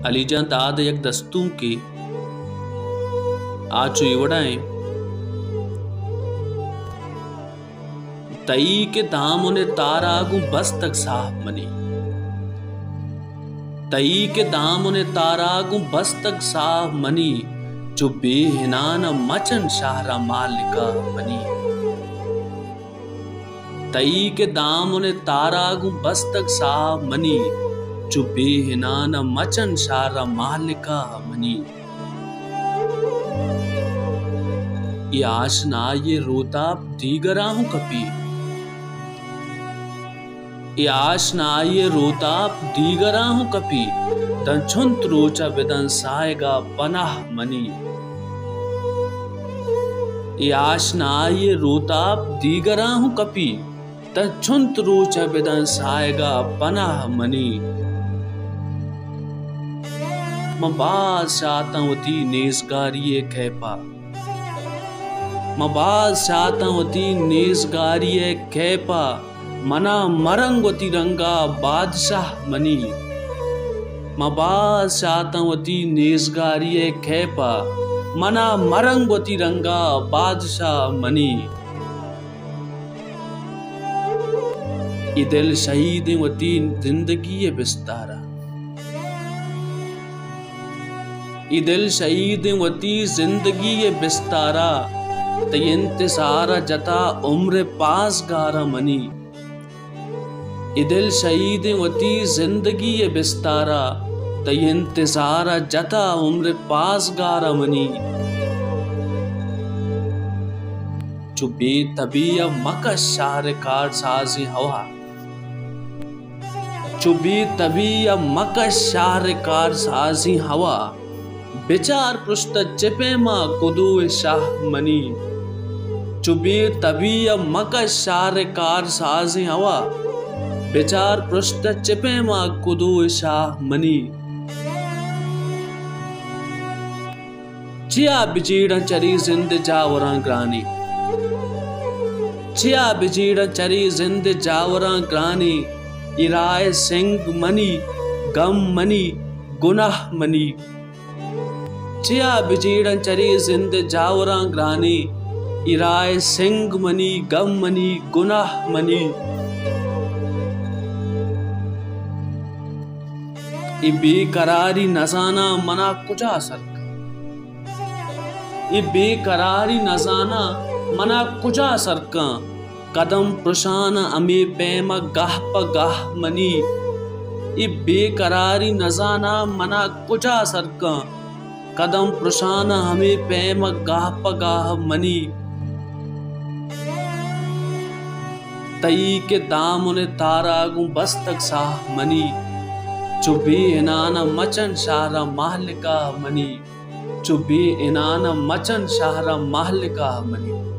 ELISA दाद यक दस्तू की आचु इवड़ाएं तई के दाम उन्हें तारागु बस तक साफ मनी तई के दाम उन्हें तारागु बस तक साफ मनी जो बेहिनान मचन शाहरा मालिका बनी तई के दाम उन्हें तारागु बस तक साफ मनी जो बेहिनान मचन शाहरा मालिका मनी ये आशना ये रोता दीगरा हूं कपी ये आशना ये रोता दीगरा हूं कपी तंछुंत रोचा विदन साएगा पनाह मनी ये आशना ये रोता दीगरा हूं कपी तंछुंत रोचा विदन साएगा पनाह मनी मबाज शातवती नेज़गारिये कैपा मबाज शातवती नेज़गारिये कैपा मना मरंगवती रंगा बादशाह मनी मबाज शातवती नेज़गारिये कैपा मना मरंगवती रंगा बादशाह मनी ये दिल शहीद वती जिंदगी ये बिस्तारा ये दिल शहीद वती जिंदगी ये बिस्तारा ते इंतज़ार जता उम्र पास गारा मनी ये दिल शहीद वती जिंदगी ये बिस्तारा ते इंतज़ार जता उम्र पास गारा मनी जो बेतबिया मकश शाहरकार साजी हवा जो बेतबिया मकश शाहरकार साजी हवा बिचार पृष्ठ चिपे माँ कुदू शाह मनी चुबी तभी मकश शाहरकार साजी हवा बिचार पृष्ठ चिपे माँ कुदू शाह मनी चिया बिजीड़ चरी जिंद जावरा ग्रानी चिया बिजीड़ चरी जिंद जावरा ग्रानी इराए सिंह मनी गम मनी गुनाह मनी चिया बिजीड़ चरी जिंद जावरा ग्रानी इराए सिंह मनी गम मनी गुनाह मनी ये बेकरारी नजाना मना कुजा सरका ये बेकरारी नजाना मना कुजा सरका कदम प्रशान अमे पैम गाह प गाह मनी ये बेकरारी नजाना मना कुजा सरका कदम प्रशान हमें पैम गाह प गाह मनी तई के दाम उन्हें तारागु बस तक साह मनी चुबी इनाना मचन शाहरा मालिका मनी चुबी इनाना मचन शाहरा मालिका मनी।